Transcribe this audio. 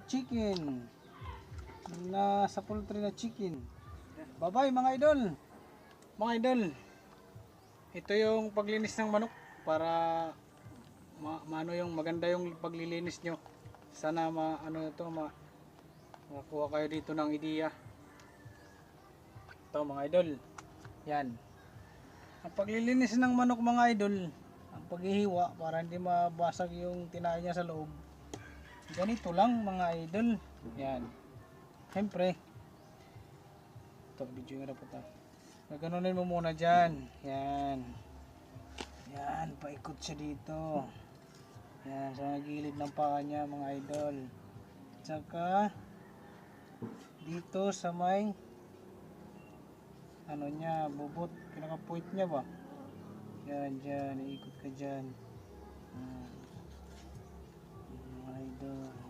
chicken. Nasa poultry na chicken. Bye-bye mga idol. Mga idol, ito yung paglinis ng manok para maano yung maganda yung paglilinis nyo. Sana makakuha kayo dito ng ideya. Ito mga idol. Yan. Ang paglilinis ng manok mga idol, ang paghihiwa para hindi mabasag yung tinain niya sa loob. Ganito lang mga idol. Yan. Siyempre, ito, video nga na po ito. Gaganunin mo muna dyan. Yan. Yan, paikot siya dito. Yan, sa gilid ng paa niya mga idol. Tsaka, dito sa may, ano niya, bubot, pinaka-point niya ba? Yan, dyan, iikot ka dyan. Yan. Mga idol.